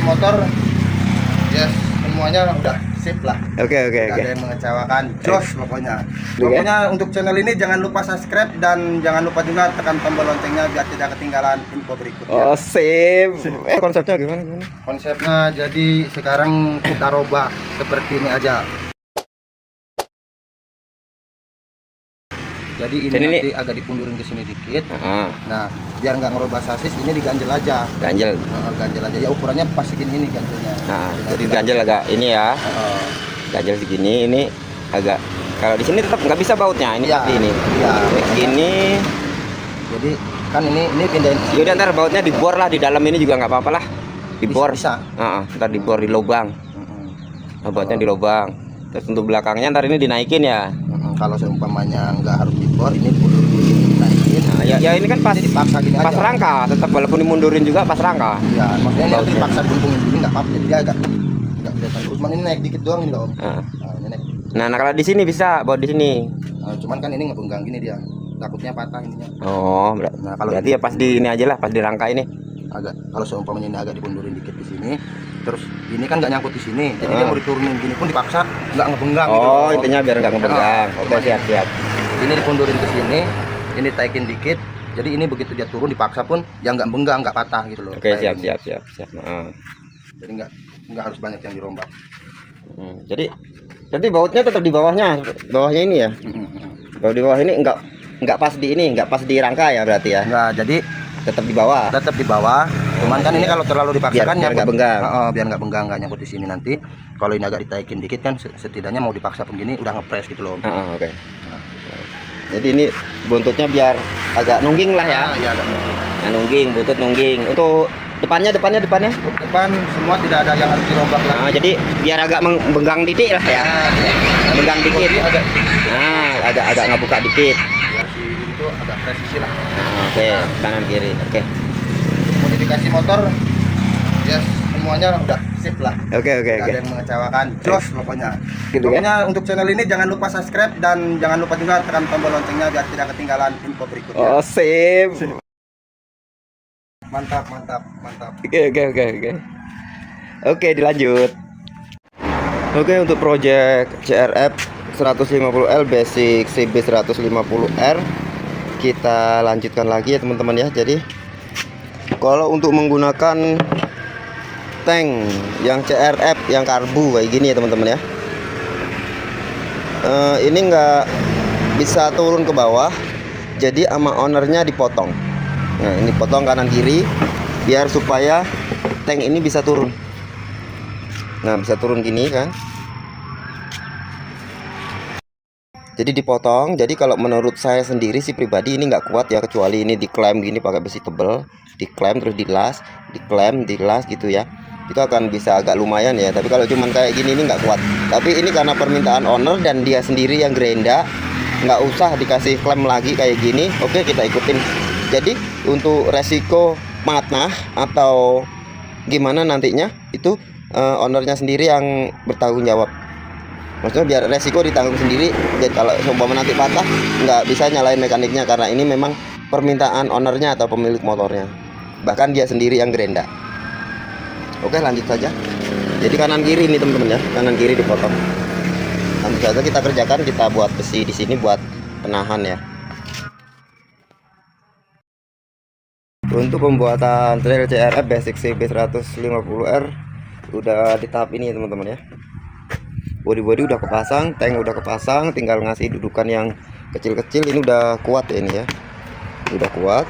motor, yes, semuanya udah sip lah. Oke. Gak ada yang mengecewakan, jos pokoknya. Pokoknya untuk channel ini jangan lupa subscribe dan jangan lupa juga tekan tombol loncengnya biar tidak ketinggalan info berikutnya. Oh, sip. Konsepnya gimana? Konsepnya jadi sekarang kita robah seperti ini aja. Jadi ini nanti agak dipundurin ke sini dikit. Nah, biar nggak ngerubah sasis, ini diganjel aja. Ganjel. Ganjel aja. Ya ukurannya pas segini ini ganjelnya. Nah, jadi ganjel agak ini ya. Ganjel segini, ini agak. Kalau di sini tetap nggak bisa bautnya. Ini seperti ini. Iya. Gini. Jadi kan ini pindahin. Yaudah ntar bautnya dibor lah di dalam ini juga nggak apa-apa lah. Dibor. Bisa. Ntar dibor di lubang. Bautnya di lubang. Terus untuk belakangnya ntar ini dinaikin ya. Kalau seumpamanya nggak harus dibor, ini perlu dinaikin. Nah, ya ini kan pas dipaksa gini pas aja. rangka, tetap walaupun dimundurin juga pas rangka. Iya, maksudnya ini dipaksa dihubungin gini nggak apa-apa, jadi dia agak nggak kelihatan. Cuman ini naik dikit doang ini loh. Ini naik. Nah, kalau di sini bisa baut di sini. Cuman kan ini ngebenggang gini dia, takutnya patah ininya. Oh, nah, kalau berarti ya pas di ini aja lah, pas di rangka ini. Agak kalau seumpamanya ini agak dimundurin dikit di sini, terus ini kan nggak nyangkut di sini, jadi dia mau diturunin gini pun dipaksa nggak ngebenggang. Oh, gitu. intinya biar nggak ngebenggang. Oke, siap. Ini dipundurin ke sini, ini taikin dikit, jadi ini begitu dia turun dipaksa pun yang nggak benggang, nggak patah gitu loh. Oke, siap. Jadi nggak harus banyak yang dirombak. Jadi bautnya tetap di bawahnya ini ya. Kalau di bawah ini nggak pas di ini, nggak pas di rangka ya berarti ya. Nggak, jadi tetap di bawah. Cuman kan ini kalau terlalu dipaksakan biar nggak benggang. Biar nggak benggang, nggak nyangkut di sini nanti. Kalau ini agak ditaikin dikit kan setidaknya mau dipaksa pun gini udah ngepres gitu loh. Oke. Jadi ini buntutnya biar agak nungging lah ya. Iya, nungging, buntut nungging. Untuk depan semua tidak ada yang harus dirombak lagi. Jadi biar agak benggang dikit lah ya. Benggang dikit. Agak ngebuka dikit. Biar si itu agak presisi lah. Oke, kanan kiri. Oke. Modifikasi motor, yes, semuanya udah sip lah. Oke. Gak ada yang mengecewakan, jos pokoknya. Gitu Pokoknya untuk channel ini jangan lupa subscribe dan jangan lupa juga tekan tombol loncengnya biar tidak ketinggalan info berikutnya. Oh, sip. Mantap. Oke. Oke, dilanjut. Oke, untuk project CRF 150L basic CB 150R kita lanjutkan lagi ya teman-teman ya. Jadi kalau untuk menggunakan tank yang CRF yang karbu kayak gini ya teman-teman ya, ini nggak bisa turun ke bawah, jadi sama ownernya dipotong. Nah, ini potong kanan kiri biar supaya tank ini bisa turun. Nah, bisa turun gini kan. Jadi dipotong. Jadi kalau menurut saya sendiri sih pribadi ini nggak kuat ya, kecuali ini diklaim gini pakai besi tebel, diklaim terus dilas, dilas gitu ya. Itu akan bisa agak lumayan ya. Tapi kalau cuman kayak gini ini nggak kuat. Tapi ini karena permintaan owner dan dia sendiri yang gerenda, nggak usah dikasih klaim lagi kayak gini. Oke, kita ikutin. Jadi untuk resiko matah atau gimana nantinya itu ownernya sendiri yang bertanggung jawab. Maksudnya biar resiko ditanggung sendiri. Jadi kalau seumpama nanti patah nggak bisa nyalain mekaniknya, karena ini memang permintaan ownernya atau pemilik motornya, bahkan dia sendiri yang gerenda. Oke, lanjut saja. Jadi kanan kiri ini teman-teman ya, kanan kiri dipotong. Lanjut saja kita kerjakan, kita buat besi di sini buat penahan ya. Untuk pembuatan trail CRF basic CB 150R udah di tahap ini teman-teman ya. Body udah kepasang, tank udah kepasang, tinggal ngasih dudukan yang kecil-kecil. Ini udah kuat ya, ini ya, udah kuat.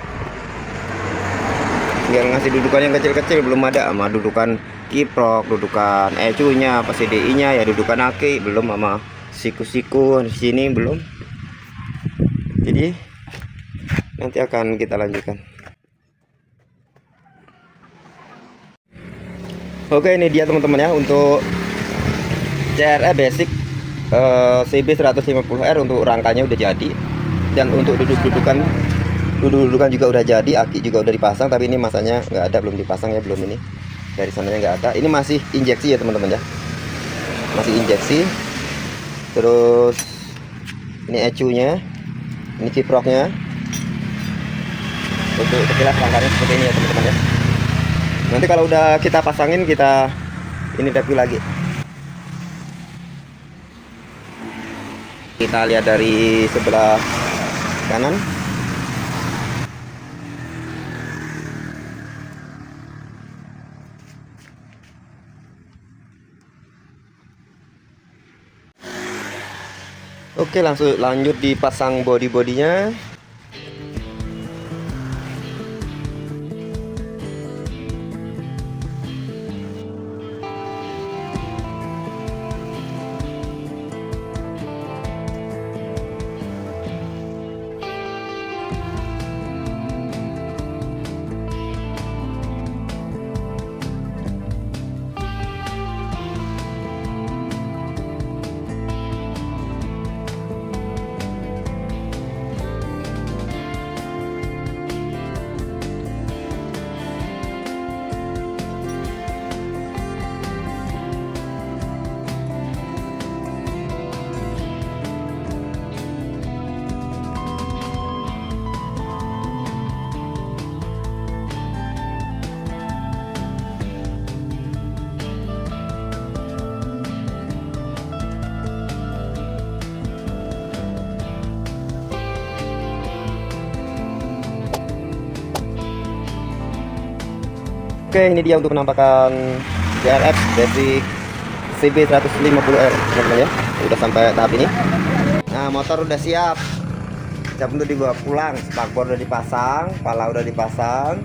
Tinggal ngasih dudukan yang kecil-kecil, belum ada sama dudukan kiprok, dudukan ECU-nya, apa CDI-nya ya, dudukan aki belum, sama siku-siku di sini belum. Jadi nanti akan kita lanjutkan. Oke, ini dia teman-teman ya untuk CRF basic CB 150R. Untuk rangkanya udah jadi, dan untuk duduk-dudukan juga udah jadi, aki juga udah dipasang, tapi ini masanya nggak ada, belum dipasang ya, belum. Ini dari sananya nggak ada, ini masih injeksi ya teman-teman ya, masih injeksi. Terus ini ECU-nya, ini ciproknya. Untuk sekilas rangkanya seperti ini ya teman-teman ya. Nanti kalau udah kita pasangin, kita ini review lagi. Kita lihat dari sebelah kanan. Oke, langsung lanjut dipasang body-bodinya. Oke, ini dia untuk penampakan DRF Basic CB150R, teman-teman ya. Udah sampai tahap ini. Nah, motor udah siap untuk dibawa pulang. Spakbor udah dipasang, pala udah dipasang.